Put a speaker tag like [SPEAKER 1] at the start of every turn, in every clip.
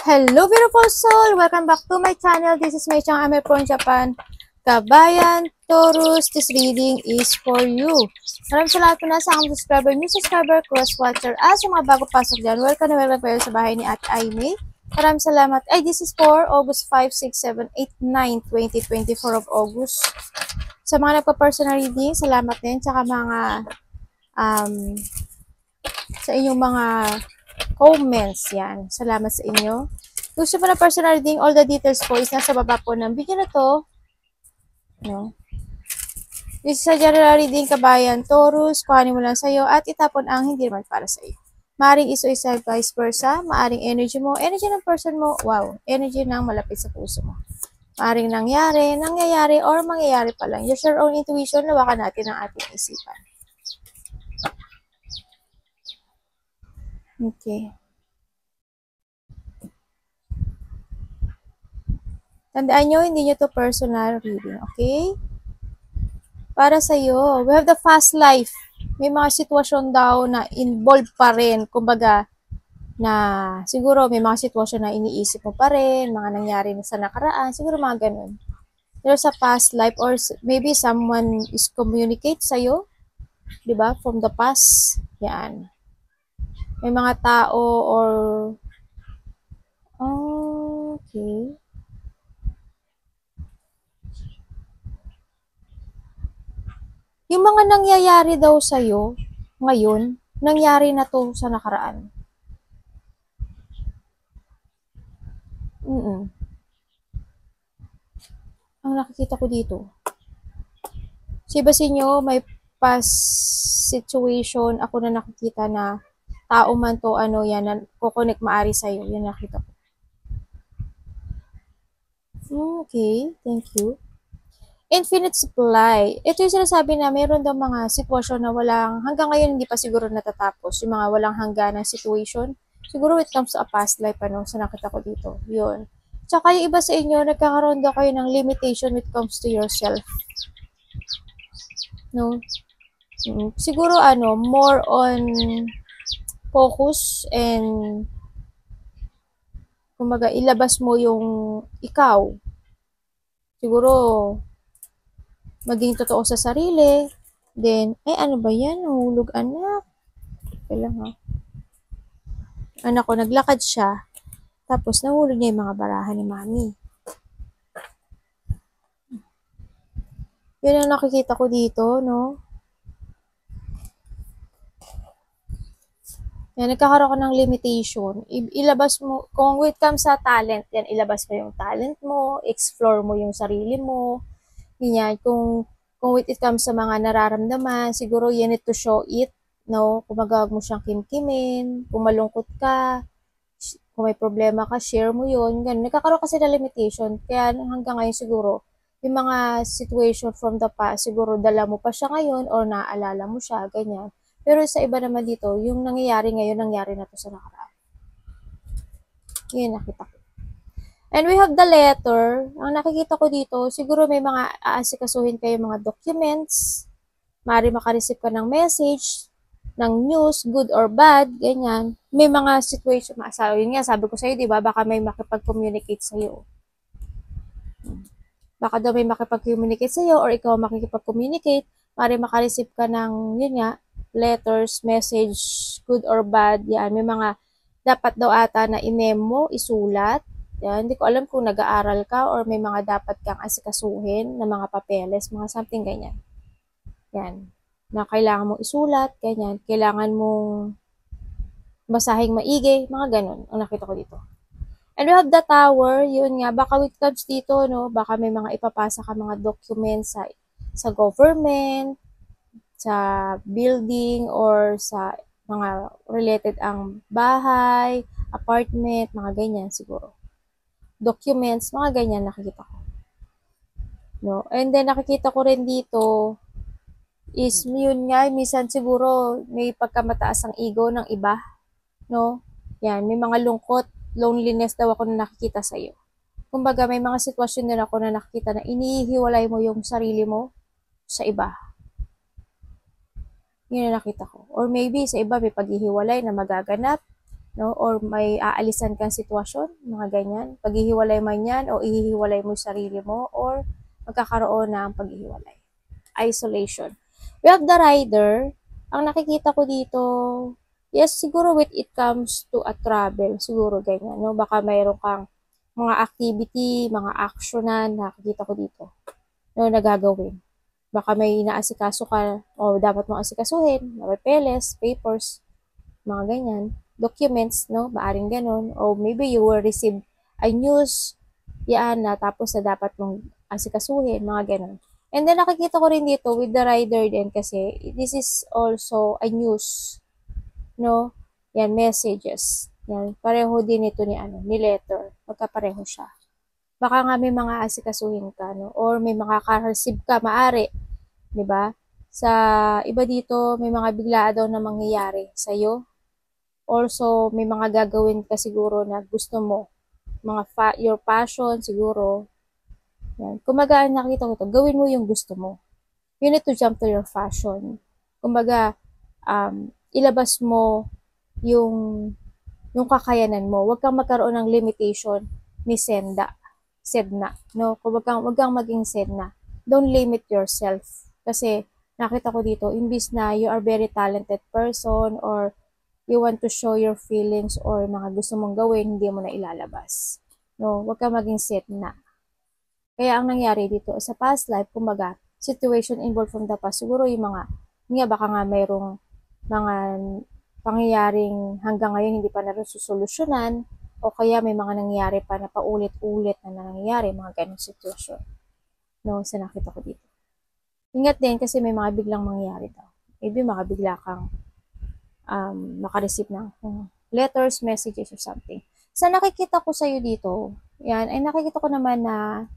[SPEAKER 1] Hello beautiful soul! Welcome back to my channel. This is Mei Chang. I'm from Japan. Kabayan, Taurus, this reading is for you. Maraming salamat po na sa aking subscriber, new subscriber, cross-watcher, at sa mga bago pasok dyan. Welcome na welcome kayo sa bahay ni Ate Aimee. Maraming salamat. Ay, this is for August 5, 6, 7, 8, 9, 2024 of August. Sa mga nagpa-personal reading, salamat din. Tsaka mga, sa inyong mga comments, yan. Salamat sa inyo. Gusto po na personal reading, all the details po is nasa baba po ng video na to. No? This is a general reading, kabayan, Taurus, kuhanin mo lang sa'yo at itapon ang hindi naman para sa'yo. Maaring isa vice versa, maaring energy mo, energy ng person mo, wow, energy ng malapit sa puso mo. Maaring nangyayari, or mangyayari pa lang. Use your own intuition, lawakan natin ang ating isipan. Okay. Tandaan nyo, hindi nyo to personal reading, okay? Para sa'yo, we have the fast life. May mga sitwasyon daw na involved pa rin. Kumbaga, na siguro may mga sitwasyon na iniisip mo pa rin, mga nangyari na sa nakaraan, siguro mga ganun. Pero sa past life, or maybe someone is communicate sa'yo, di ba? From the past, yan. May mga tao or, okay. Yung mga nangyayari daw sa'yo, ngayon, nangyari na to sa nakaraan. Ang nakikita ko dito. Sa iba sa inyo, may past situation, ako na nakikita na tao man to, ano yan, na kukonek maari sa'yo. Yan nakita ko. Okay, thank you. Infinite supply. Ito yung sinasabi na mayroon daw mga sitwasyon na walang, hanggang ngayon hindi pa siguro natatapos. Yung mga walang hangganang situation. Siguro it comes to a past life, ano, sa nakita ko dito. Yun. Tsaka yung iba sa inyo, nagkakaroon daw kayo ng limitation when it comes to yourself. No? Siguro, ano, more on focus and kumbaga, ilabas mo yung ikaw. Siguro, maging totoo sa sarili. Then, ano ba yan? Nahulog anak. Kailan ha? Anak ko, naglakad siya. Tapos, nahulog niya yung mga barahan ni mami. Yun ang nakikita ko dito, no? Yan, nagkakaroon ka ng limitation. Ilabas mo, kung it comes sa talent, yan, ilabas mo yung talent mo, explore mo yung sarili mo. Ganyan, kung it comes sa mga nararamdaman, siguro you need to show it, no? Kung magawag mo siyang kimkimin, kung malungkot ka, kung may problema ka, share mo yun. Ganun, nagkakaroon kasi na limitation. Kaya hanggang ngayon siguro, yung mga situation from the past, siguro dala mo pa siya ngayon or naaalala mo siya, ganyan. Pero sa iba naman dito, yung nangyayari ngayon, nangyari na to sa nakaraan. Yun, nakita ko. And we have the letter. Ang nakikita ko dito, siguro may mga aasikasuhin kayo mga documents. Maaari makareceive ka ng message, ng news, good or bad, ganyan. May mga situation, yun nga, sabi ko sa'yo, di ba, baka may makipag-communicate sa'yo. Baka daw may makipag-communicate sa'yo or ikaw makikipag-communicate, maaari makareceive ka ng, yun nga, letters, message, good or bad, yan. May mga dapat daw ata na i-memo, isulat. Yan. Hindi ko alam kung nag-aaral ka or may mga dapat kang asikasuhin na mga papeles, mga something ganyan. Yan. Na kailangan mong isulat, ganyan. Kailangan mong basahing maigi, mga ganun. Ang nakita ko dito. And we have the tower, yun nga, baka with touch dito, no? Baka may mga ipapasa ka mga documents sa government, sa building, or sa mga related ang bahay, apartment, mga ganyan siguro. Documents, mga ganyan nakikita ko. No? And then nakikita ko rin dito is yun nga, minsan siguro may pagkamataas ang ego ng iba. No? Yan, may mga lungkot, loneliness daw ako na nakikita sa iyo. Kumbaga may mga sitwasyon din ako na nakikita na inihiwalay mo yung sarili mo sa iba. Yun na nakita ko. Or maybe sa iba may paghihiwalay na magaganap. no? Or may aalisan kang sitwasyon, mga ganyan. Paghihiwalay man yan, o ihihiwalay mo yung sarili mo, or magkakaroon ng paghihiwalay. Isolation. We have the rider. Ang nakikita ko dito, yes, siguro when it comes to a travel, siguro ganyan, no? Baka mayroon kang mga activity, mga actionan, nakikita ko dito, no, nagagawin. Baka may inaasikaso ka, o dapat mong asikasuhin, papeles, papers, mga ganyan, documents, no, maaring ganun, o maybe you will receive a news, yan, na tapos na dapat mong asikasuhin, mga ganun. And then nakikita ko rin dito with the rider din kasi this is also a news, no? Yan, messages. Yan, pareho din ito ni letter. Magkapareho siya. Baka nga may mga asikasuhin ka, no? Or may mga ka-receive ka, maari, 'di ba? Sa iba dito, may mga biglaan daw na mangyayari sa iyo. Also, may mga gagawin ka siguro na gusto mo. Your passion siguro. Yan. Kumbaga, nakita ko to, gawin mo yung gusto mo. You need to jump to your passion. Kumbaga, ilabas mo yung yung kakayanan mo. Huwag kang magkaroon ng limitation ni Sedna, no? Huwag kang maging Sedna. Don't limit yourself. Kasi nakita ko dito, imbis na you are very talented person or you want to show your feelings or mga gusto mong gawin, hindi mo na ilalabas. No, huwag kang maging Sedna. Kaya ang nangyari dito sa past life, kumbaga, situation involved from the past, siguro yung baka nga mayroong mga pangyayaring hanggang ngayon hindi pa nasusolusyonan, o kaya may mga nangyayari pa na paulit-ulit na nangyayari, mga ganong sitwasyon. No, sa nakita ko dito. Ingat din kasi may mga biglang mangyayari daw. Maybe makabigla kang makareceive ng letters, messages, or something. Sa nakikita ko sa'yo dito, yan, ay nakikita ko naman na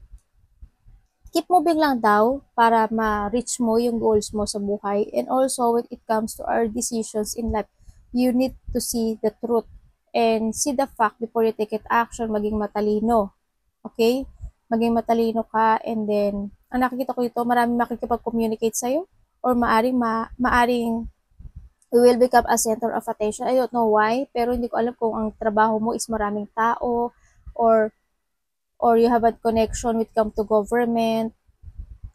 [SPEAKER 1] keep moving lang daw para ma-reach mo yung goals mo sa buhay. And also, when it comes to our decisions in life, you need to see the truth and see the fact before you take it action, maging matalino. Okay? Maging matalino ka, and then, ang nakikita ko dito, maraming makikipag-communicate sa'yo, or maaring you will become a center of attention. I don't know why, pero hindi ko alam kung ang trabaho mo is maraming tao, or you have a connection with come to government,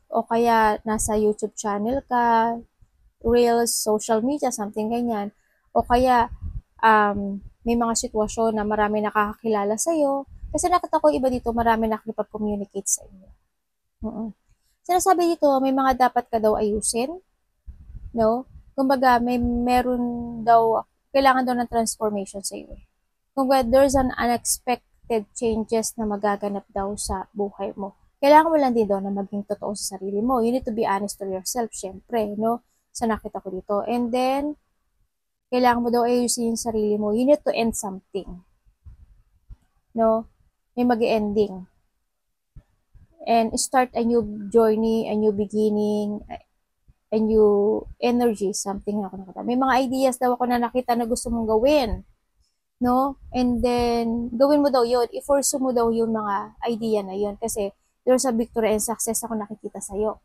[SPEAKER 1] o kaya nasa YouTube channel ka, Reels, social media, something ganyan. O kaya, may mga sitwasyon na marami nakakakilala sa'yo. Kasi nakita ko iba dito, marami nakikipag-communicate sa inyo. Sinasabi dito, may mga dapat ka daw ayusin, no? Kumbaga, meron daw, kailangan daw ng transformation sa iyo. Kumbaga, there's an unexpected changes na magaganap daw sa buhay mo. Kailangan mo lang din daw na maging totoo sa sarili mo. You need to be honest to yourself, syempre, no? Sa nakita ko dito. And then, kailangan mo daw ayusin yung sarili mo. You need to end something. No? May mag-ending. And start a new journey, a new beginning, a new energy, something na ako nakita. May mga ideas daw ako na nakita na gusto mong gawin. No? And then, gawin mo daw yun. I-force mo daw yung mga idea na yun. Kasi, there's a victory and success ako nakikita sa'yo.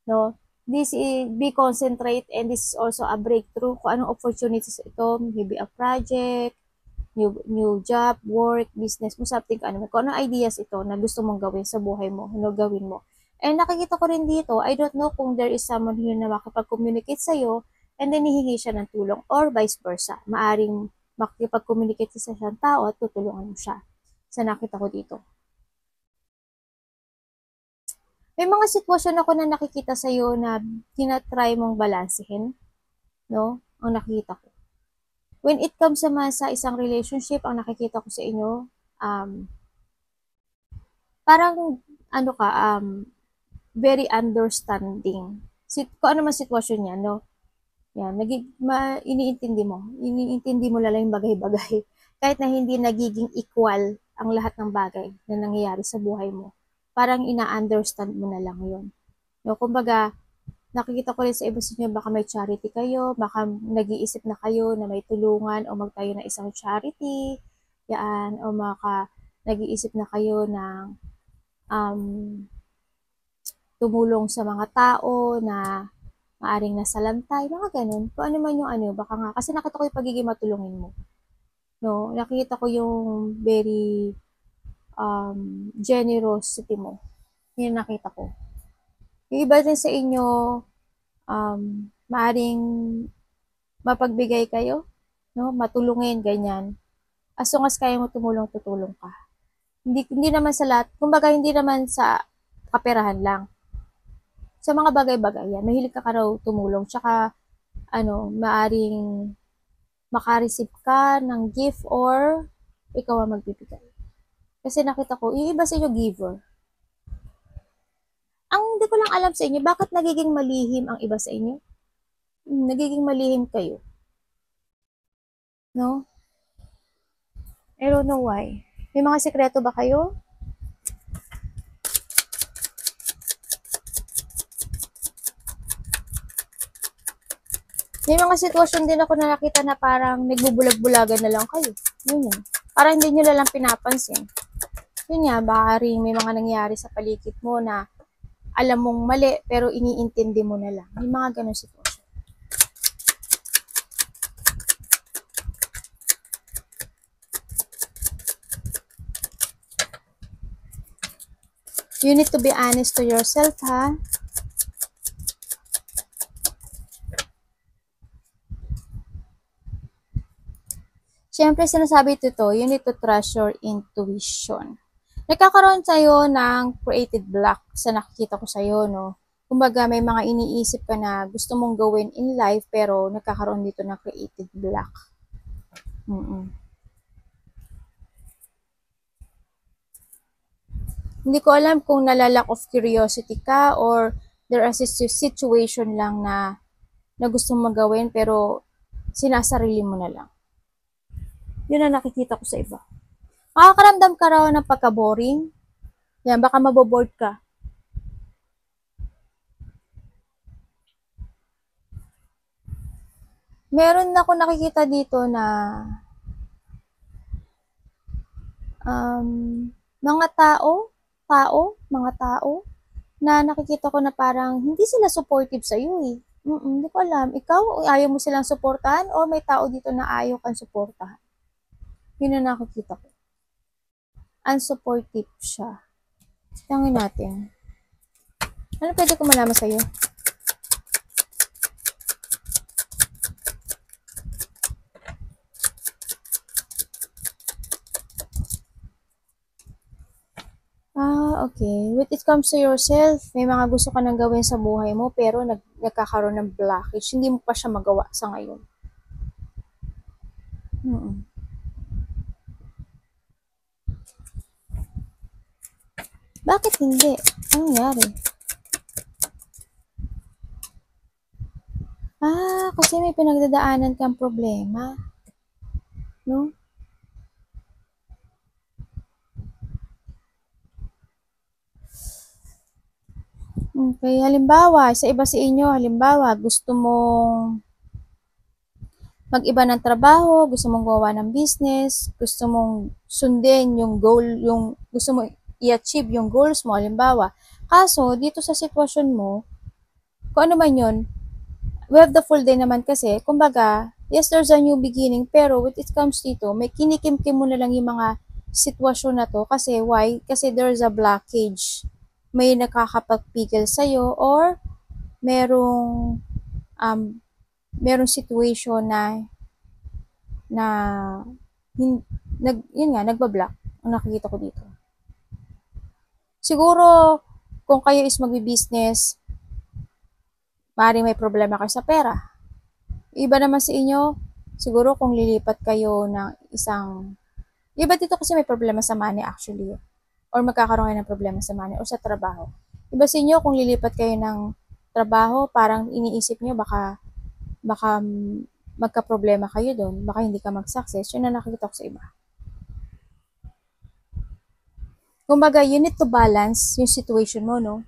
[SPEAKER 1] No? This is, be concentrate, and this is also a breakthrough. Kung anong opportunities ito, maybe a project, new job, work, business mo, something, kung anong ideas ito na gusto mong gawin sa buhay mo, gawin mo. And nakikita ko rin dito, I don't know kung there is someone here na makapag-communicate sa'yo, and then hihingi siya ng tulong, or vice versa. Maaring makikipag-communicate sa isang tao at tutulungan mo siya. Sa nakita ko dito. May mga sitwasyon ako na nakikita sa'yo na tinatry mong balansehin, no? Ang nakikita ko. When it comes naman sa isang relationship, ang nakikita ko sa inyo, parang, very understanding. Kung ano man sitwasyon niya, no? Yan, iniintindi mo lang yung bagay-bagay. Kahit na hindi nagiging equal ang lahat ng bagay na nangyayari sa buhay mo. Parang ina-understand mo na lang yun. No, kumbaga, nakikita ko rin sa iba sa inyo, baka may charity kayo, baka nag-iisip na kayo na may tulungan o magtayo ng isang charity, yan, o nag-iisip na kayo ng tumulong sa mga tao na maaring nasalantay, mga ganun. Kung ano man yung baka nga, kasi nakita ko yung pagiging matulungin mo. no? Nakikita ko yung very generosity mo. Yun nakita ko. Yung iba din sa inyo, maaring mapagbigay kayo, no? Matulungin, ganyan. As long as kaya mo tumulong, tutulong ka. Hindi naman sa lahat, kumbaga hindi naman sa kaperahan lang. Sa mga bagay-bagay yan, mahilig ka raw tumulong. Tsaka, maaring makareceive ka ng gift or ikaw ang magbibigay. Kasi nakita ko, yung iba sa inyo giver. Ang hindi ko lang alam sa inyo, bakit nagiging malihim ang iba sa inyo? Nagiging malihim kayo. No? I don't know why. May mga sekreto ba kayo? May mga sitwasyon din ako na nakita na parang nagbubulag-bulagan na lang kayo. Yun yan. Parang hindi nyo lang pinapansin. Yun nga, baka rin may mga nangyari sa paligid mo na alam mong mali pero iniintindi mo na lang. May mga ganun sitwasyon. You need to be honest to yourself, ha? Siyempre, sinasabi ito, you need to trust your intuition. Nagkakaroon sa'yo ng creative block sa nakikita ko sa'yo, no? Kumbaga, may mga iniisip ka na gusto mong gawin in life, pero nagkakaroon dito ng creative block. Hindi ko alam kung nalalack of curiosity ka or there is a situation lang na gusto mong gawin pero sinasarili mo na lang. Yun ang nakikita ko sa iba. Makakaramdam ka raw ng pagka-boring. Yan, baka maboboard ka. Meron ako nakikita dito na mga tao na nakikita ko na parang hindi sila supportive sa iyo eh. Hindi ko alam. Ikaw, ayaw mo silang suportahan o may tao dito na ayaw kang suportahan? Yun ang nakikita ko. Unsupportive siya. Tingnan natin. Ano pwede ko malaman sa'yo? Okay. When it comes to yourself, may mga gusto ka nang gawin sa buhay mo pero nagkakaroon ng blockage. Hindi mo pa siya magawa sa ngayon. Bakit hindi? Anong nangyari? Kasi may pinagdadaanan kang problema. No? Okay, halimbawa, sa iba sa inyo, halimbawa, gusto mong mag-iba ng trabaho, gusto mong gawa ng business, gusto mong sundin yung goal, yung gusto mong i-achieve yung goals mo, halimbawa. Kaso, dito sa sitwasyon mo, kung ano man yun, we have the full day naman kasi, kumbaga, yes, there's a new beginning, pero when it comes dito, may kinikimkim mo na lang yung mga sitwasyon na to. Kasi, why? Kasi there's a blockage. May nakakapagpigil sa'yo or merong situation na yun nga, nagbablock ang nakikita ko dito. Siguro, kung kayo is magbi-business, maaaring may problema kayo sa pera. Iba naman sa inyo, siguro kung lilipat kayo ng isang, iba dito kasi may problema sa money actually, or magkakaroon kayo ng problema sa money or sa trabaho. Iba sa inyo kung lilipat kayo ng trabaho, parang iniisip nyo baka magka-problema kayo doon, baka hindi ka mag-success. Yun na nakikita ko sa iba. Kumbaga, you need to balance yung situation mo, no?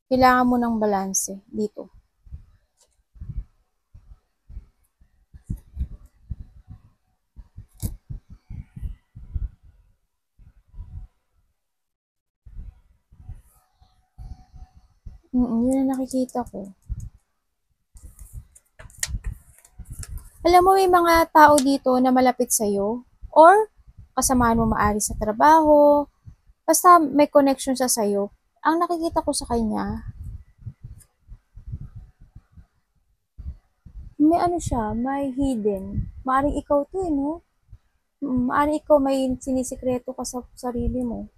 [SPEAKER 1] Kailangan mo ng balance dito. Yun ang nakikita ko. Alam mo, may mga tao dito na malapit sa'yo or kasamahan mo maari sa trabaho, basta may connection siya sa'yo. Ang nakikita ko sa kanya, may ano siya, may hidden. Maaring ikaw to eh, no? Maaring ikaw may sinisikreto ka sa sarili mo.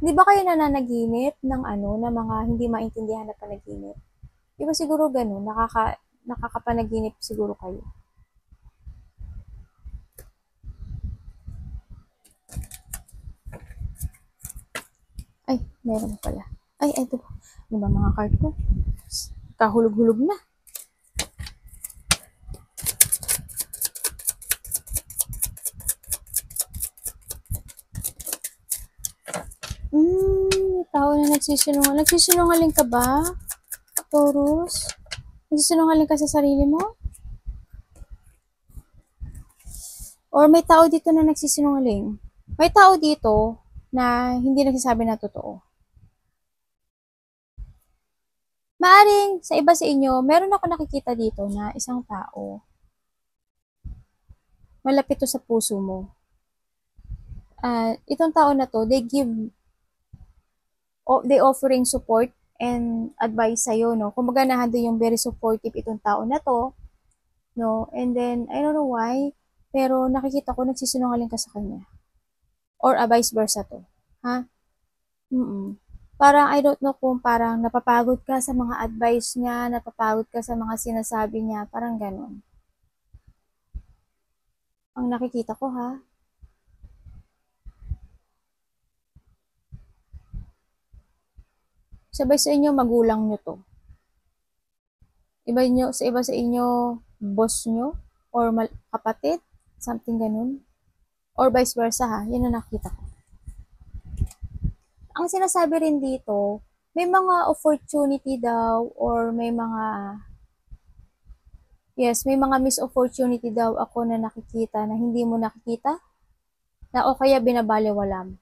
[SPEAKER 1] Di ba kayo nananaginip ng ano, ng mga hindi maintindihan na panaginip? Di ba siguro ganun, nakakapanaginip siguro kayo. Ay, meron pala. Ay, eto. Ano ba mga card ko? Kahulog-hulog na. May tao na nagsisinungaling. Nagsisinungaling ka ba, Taurus? Nagsisinungaling ka sa sarili mo? Or may tao dito na nagsisinungaling? May tao dito na hindi nagsasabi na totoo. Maaring sa iba sa inyo, meron ako nakikita dito na isang tao. Malapit to sa puso mo. Itong tao na to, they offering support and advice sa'yo, no? Kumbaga nahando yung very supportive itong tao na to, no? And then, I don't know why, pero nakikita ko nagsisinungaling ka sa kanya. Or vice versa to. Ha? Parang I don't know kung parang napapagod ka sa mga advice niya, napapagod ka sa mga sinasabi niya, parang ganun. Ang nakikita ko ha. Sabay sa inyo, magulang nyo to. Sa iba sa inyo, boss nyo, or kapatid, something ganun. Or vice versa ha, yan ang nakita ko. Ang sinasabi rin dito, may mga opportunity daw, or may mga missed opportunity daw ako na nakikita na hindi mo nakikita, na o kaya binabaliwala mo.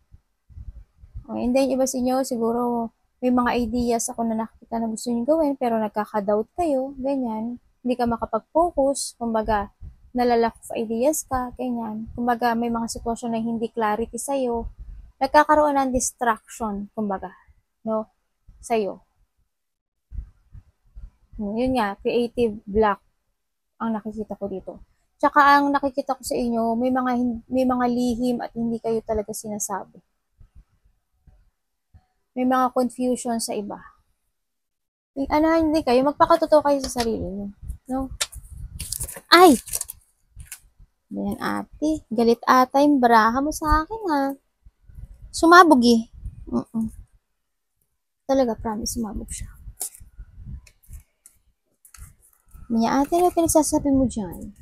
[SPEAKER 1] And then, iba sa inyo, siguro, may mga ideas ako na nakikita na gusto nyo gawin, pero nagkaka-doubt kayo, ganyan. Hindi ka makapag-focus, kumbaga, nalalack of ideas ka, ganyan. Kumbaga, may mga sitwasyon na hindi clarity sa'yo. Nagkakaroon ng distraction, kumbaga, no, sa'yo. Yun nga, creative block ang nakikita ko dito. Tsaka ang nakikita ko sa inyo, may mga lihim at hindi kayo talaga sinasabi. May mga confusion sa iba. Hindi kayo, magpakatotoo kayo sa sarili niyo. No? Ay! Ganyan ate, galit ata yung baraha mo sa akin ha. Sumabog eh. Talaga, promise, sumabog siya. Maya ate, ano pinagsasabi mo dyan?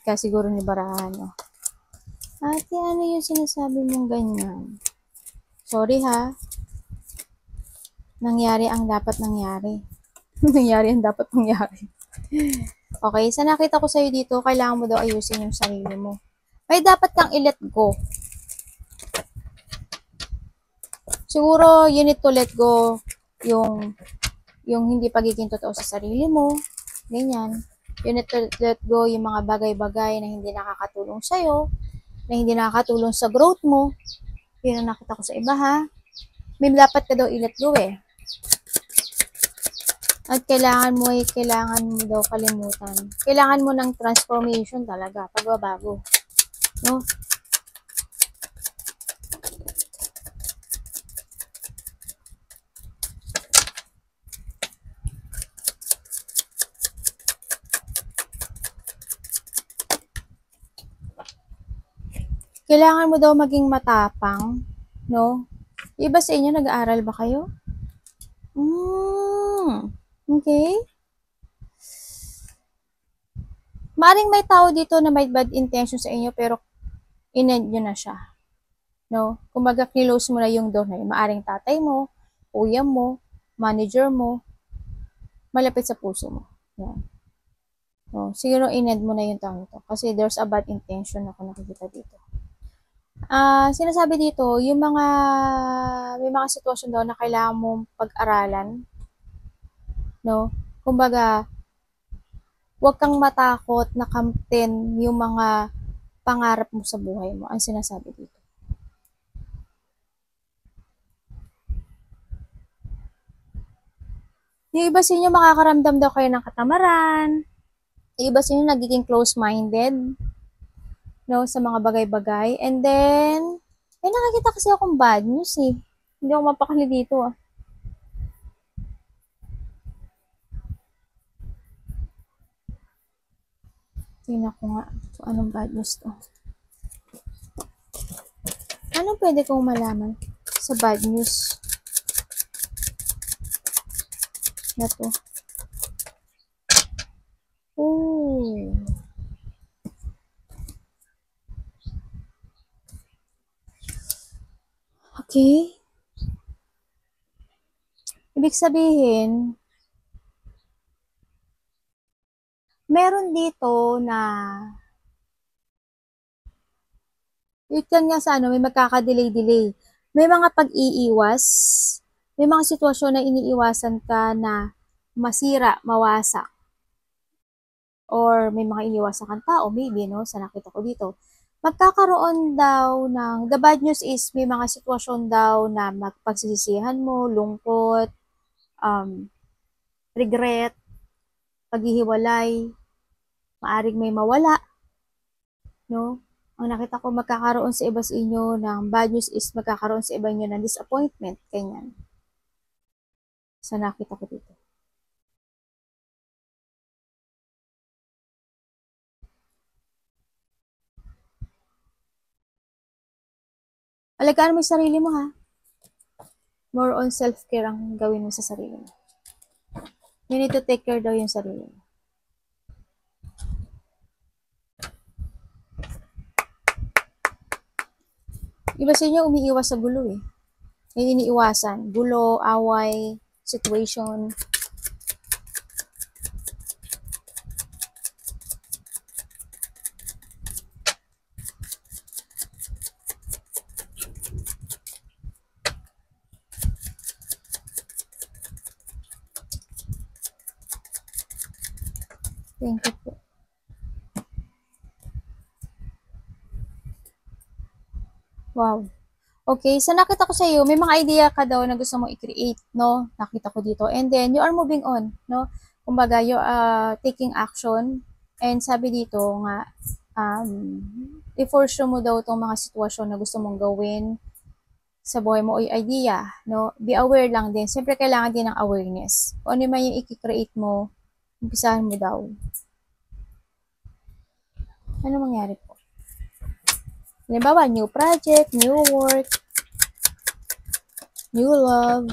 [SPEAKER 1] Kasi siguro ni barahan, no? Ate, ano yung sinasabi mong ganyan? Sorry ha. Nangyari ang dapat nangyari. Nangyari ang dapat nangyari. Okay, sa nakita ko sa'yo dito, kailangan mo daw ayusin yung sarili mo. May dapat kang i-let go. Siguro, you need to let go yung hindi pagiging totoo sa sarili mo. Ganyan. You need to let go yung mga bagay-bagay na hindi nakakatulong sa'yo, na hindi nakakatulong sa growth mo. Yun ang nakita ko sa iba ha. May dapat ka daw i-let go eh. At kailangan mo daw kalimutan. Kailangan mo ng transformation talaga, pagbabago. No? Kailangan mo daw maging matapang, no? Iba sa inyo, nag-aaral ba kayo? Okay. Maring may tao dito na may bad intention sa inyo pero in-end nyo na siya. No? Kumbaga, close mo na yung door na yun. Maaring tatay mo, kuya mo, manager mo, malapit sa puso mo. Yan. So, siguro in-end mo na yung tao nito. Kasi there's a bad intention ako nakikita dito. Sinasabi dito, may mga sitwasyon daw na kailangan mong pag-aralan. No? Kumbaga, Huwag kang matakot na kamtin yung mga pangarap mo sa buhay mo, ang sinasabi dito. Yung iba sa inyo makakaramdam daw kayo ng katamaran, yung iba sa inyo nagiging close-minded, no, sa mga bagay-bagay. And then, nakakita kasi akong bad news eh. Hindi ako mapakali dito ah. Tingnan ko nga kung anong bad news to. Anong pwede kong malaman sa bad news na to? Ooh. Okay. Ibig sabihin, meron dito na yun nga sa ano, may magkaka-delay-delay. May mga pag-iiwas, may mga sitwasyon na iniiwasan ka na masira, mawasak. Or may mga iniwasan kang tao, maybe, no, sa nakita ko dito. Magkakaroon daw ng, the bad news is, may mga sitwasyon daw na magpagsisisihan mo, lungkot, regret, paghihiwalay, maaring may mawala, no? Ang nakita ko magkakaroon sa iba sa inyo ng bad news is magkakaroon sa iba inyo ng disappointment, ganyan. Sa nakita ko dito. Alagaan mo yung sarili mo ha. More on self-care ang gawin mo sa sarili mo. You need to take care daw yung sarili mo. Iba sa inyo umiiwas sa gulo eh. May iniiwasan. Gulo, away, situation. Thank you po. Wow. Okay, so nakita ko sa iyo, may mga idea ka daw na gusto mong i-create, no? Nakita ko dito. And then, you are moving on, no? Kumbaga, you are taking action. And sabi dito nga, i-forsure mo daw itong mga sitwasyon na gusto mong gawin sa buhay mo o yung idea, no? Be aware lang din. Siyempre, kailangan din ng awareness. Kung ano man yung i-create mo, umpisahan mo daw. Ano mangyari po? Halimbawa, new project, new work, new love.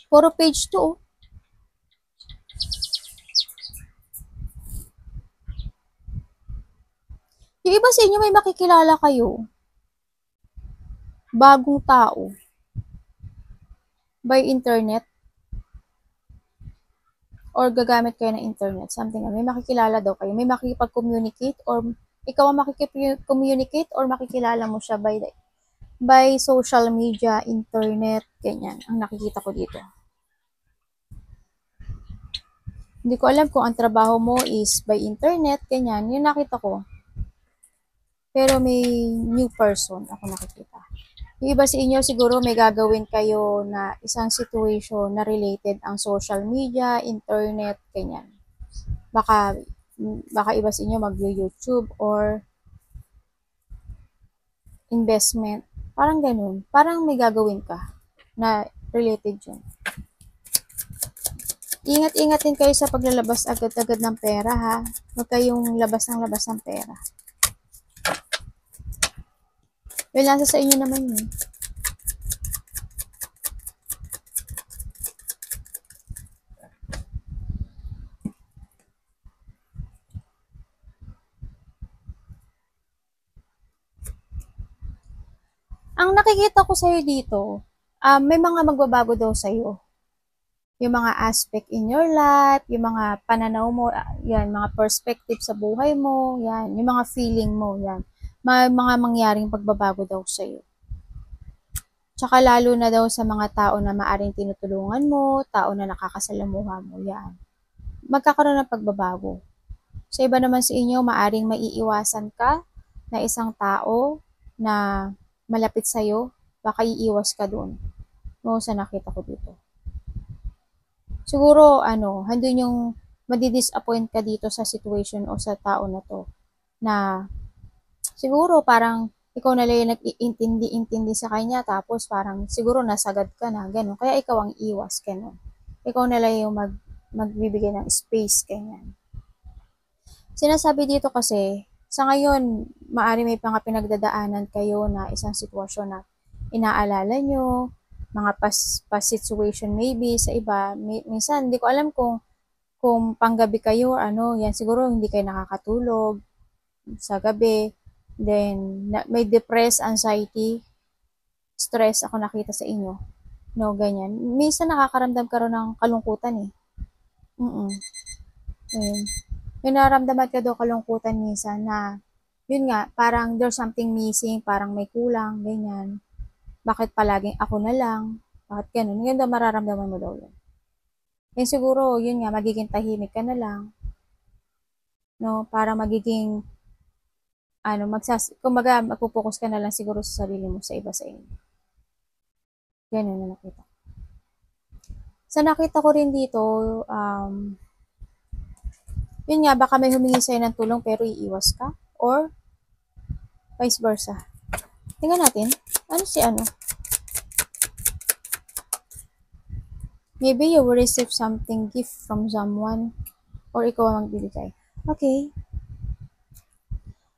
[SPEAKER 1] Puro page 2 oh. Yung iba sa inyo may makikilala kayo. Bagong tao. By internet. Or gagamit kayo ng internet. Something. May makikilala daw kayo. May makikipag-communicate or ikaw ang makikipag-communicate or makikilala mo siya by social media, internet, ganyan. Ang nakikita ko dito. Hindi ko alam kung ang trabaho mo is by internet, ganyan. Yung nakita ko. Pero may new person ako nakikita. Yung iba sa inyo siguro may gagawin kayo na isang situation na related ang social media, internet, ganyan. Baka iba sa inyo mag-YouTube or investment. Parang ganun. Parang may gagawin ka na related yun. Ingat-ingat din kayo sa paglalabas agad-agad ng pera ha. Huwag kayong labas ng pera. Well, nasa sa inyo naman yun. Ang nakikita ko sa'yo dito, may mga magbabago daw sa'yo. Yung mga aspect in your life, yung mga pananaw mo, yan, mga perspective sa buhay mo, yan, yung mga feeling mo, yan. May mga mangyaring pagbabago daw sa'yo. Tsaka lalo na daw sa mga tao na maaring tinutulungan mo, tao na nakakasalamuha mo, yan. Magkakaroon ng pagbabago. Sa iba naman sa inyo, maaring maiiwasan ka na isang tao na malapit sa'yo, baka iiwas ka dun. No, sa nakita ko dito. Siguro, handun yung madi-disappoint ka dito sa situation o sa tao na to, na siguro parang ikaw na lang yung nag-iintindi-intindi sa kanya, tapos parang siguro nasagad ka na, gano'n. Kaya ikaw ang iwas, gano'n. Ikaw na lang yung magbibigay ng space, ganyan. Sinasabi dito kasi, sa ngayon, maari may mga pinagdadaanan kayo na isang sitwasyon na inaalala nyo, mga past situation maybe sa iba. Minsan, hindi ko alam kung panggabi kayo, yan siguro hindi kayo nakakatulog sa gabi. Then, may depressed, anxiety, stress ako nakita sa inyo. No, ganyan. Minsan nakakaramdam ka rin ng kalungkutan eh. Ayun. May nararamdaman ka daw kalungkutan minsan na, yun nga, parang there's something missing, parang may kulang, ganyan. Bakit palaging ako na lang? Bakit ganun? Yun daw mararamdaman mo daw yun. Yan siguro, yun nga, magiging tahimik ka na lang. No, para magiging, kumbaga, magpupokus ka na lang siguro sa sarili mo sa iba sa inyo. Ganun na nakita. Sa nakita ko rin dito, yun nga, baka may humingi sa'yo ng tulong pero iiwas ka. Or, vice versa. Tingnan natin. Ano? Maybe you will receive something gift from someone or ikaw ang magbibigay. Okay.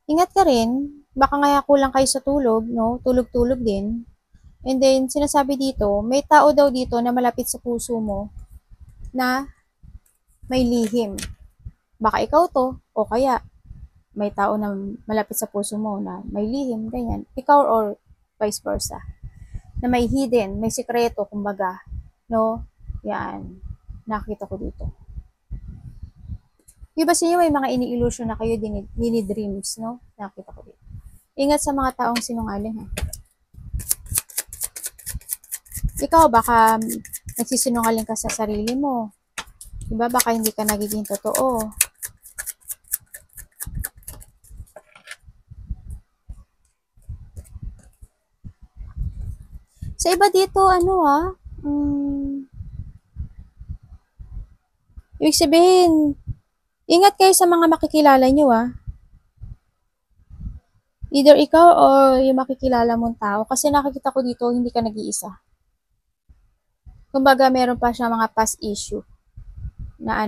[SPEAKER 1] Ingat ka rin. Baka nga kulang kayo sa tulog, no? Tulog-tulog din. And then, sinasabi dito, may tao daw dito na malapit sa puso mo na may lihim. Baka ikaw to, o kaya may tao na malapit sa puso mo na may lihim, ganyan. Ikaw or vice versa. Na may hidden, may sikreto, kumbaga. No? Yan. Nakita ko dito. Iba sa inyo, may mga ini-illusion na kayo, dini-dreams, no? Nakita ko dito. Ingat sa mga taong sinungaling, ha? Ikaw, baka nagsisinungaling ka sa sarili mo. Diba? Baka hindi ka nagiging totoo. Sa iba dito, ibig sabihin, ingat kayo sa mga makikilala nyo, Either ikaw o yung makikilala mong tao. Kasi nakikita ko dito, hindi ka nag-iisa. Kumbaga, meron pa siya mga past issue na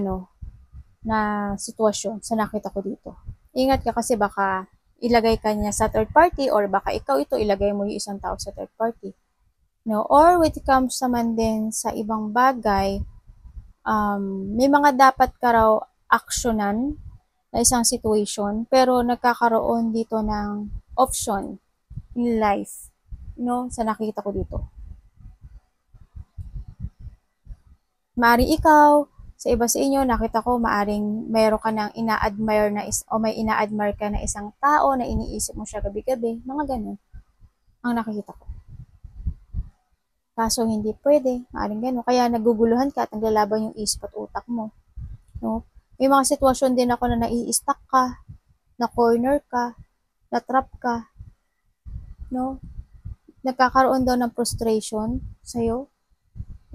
[SPEAKER 1] na sitwasyon sa nakita ko dito. Ingat ka kasi baka ilagay ka niya sa third party or baka ikaw ito ilagay mo yung isang tao sa third party. No? Or when it comes naman din sa ibang bagay, may mga dapat ka raw aksyonan na isang situation, pero nagkakaroon dito ng option in life, no? Sa nakita ko dito. Maari ikaw, sa iba sa inyo, nakita ko, maaring mayroon ka ng ina-admire o may ina-admire ka na isang tao na iniisip mo siya gabi-gabi, mga ganun. Ang nakikita ko. Kaso hindi pwede, maaring ganun. Kaya naguguluhan ka at naglalaban yung isip at utak mo. No? May mga sitwasyon din ako na nai-stuck ka, na corner ka, na trap ka, no? Nagkakaroon daw ng frustration sa'yo,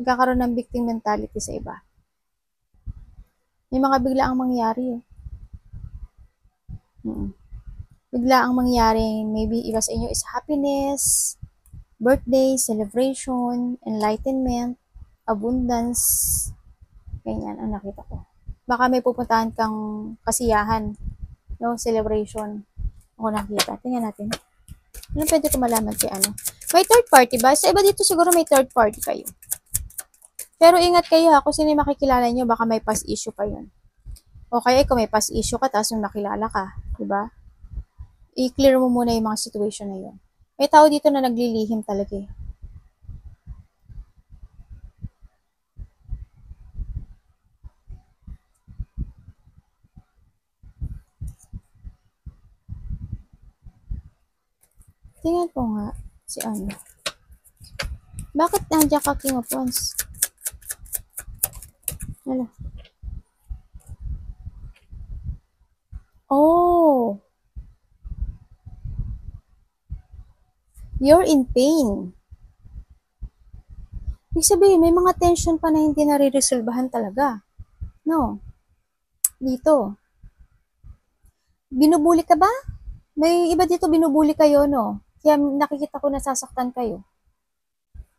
[SPEAKER 1] nagkakaroon ng victim mentality sa iba. May mga biglaang mangyari Biglaang mangyari, maybe iba sa inyo is happiness, birthday, celebration, enlightenment, abundance, ganyan ang nakita ko. Baka may pupuntahan kang kasiyahan, no? Celebration. Ako nakita. Tingnan natin. Ano pwede ko malaman kay May third party ba? Sa iba dito siguro may third party kayo. Pero ingat kayo kung sino yung makikilala nyo, baka may past issue pa yun. O kaya ikaw may past issue ka, tapos may makilala ka. Diba? I-clear mo muna yung mga situation na yun. May tao dito na naglilihim talaga eh. Tingnan ko nga si Bakit nandiyan ka, King of Wands? Hala. Oh, you're in pain. Ibig sabihin, may mga tension pa na hindi nare-resolbahan talaga. No, dito. Binubuli ka ba? May iba dito binubuli kayo, no? Kaya nakikita ko nasasaktan kayo.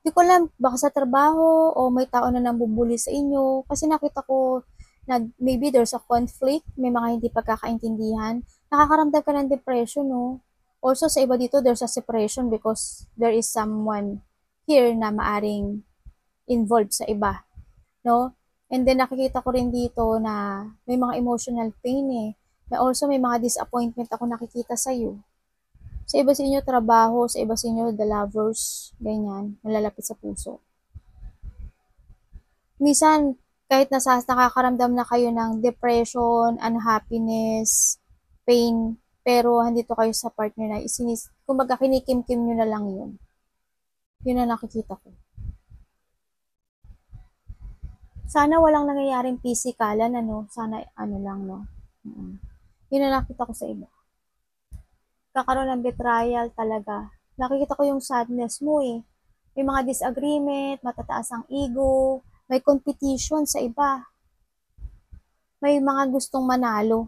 [SPEAKER 1] Di ko alam, baka sa trabaho o may tao na nambubuli sa inyo. Kasi nakita ko na maybe there's a conflict, may mga hindi pagkakaintindihan. Nakakaramdam ka ng depression, no? Also, sa iba dito, there's a separation because there is someone here na maaring involved sa iba, no? And then nakikita ko rin dito na may mga emotional pain eh. May mga disappointment ako nakikita sa iyo. Sa iba sa inyo trabaho, sa iba sa inyo the lovers, ganyan, malalapit sa puso. Minsan, kahit nakakaramdam na kayo ng depression, unhappiness, pain, pero andito kayo sa partner na kumbaga kinikim-kim nyo na lang yun. Yun ang nakikita ko. Sana walang nangyayaring pisikalan, ano, sana ano lang, no. Yun ang nakita ko sa iba. Kakaroon ng betrayal talaga. Nakikita ko yung sadness mo eh. May mga disagreement, matataas ang ego, may competition sa iba. May mga gustong manalo.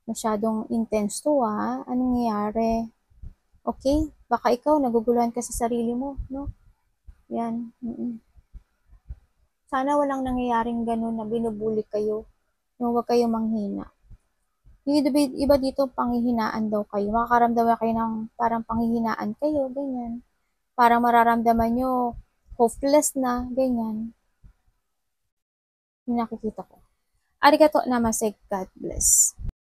[SPEAKER 1] Masyadong intense to ah. Anong nangyayari? Okay, baka ikaw naguguluhan ka sa sarili mo, no? Yan. Sana walang nangyayaring ganun na binubuli kayo. No, huwag kayong manghina. Yung iba dito, panghihinaan daw kayo. Makakaramdaman kayo ng parang panghihinaan kayo, ganyan. Parang mararamdaman nyo, hopeless na, ganyan. Yung nakikita ko. Arigato namaste, God bless.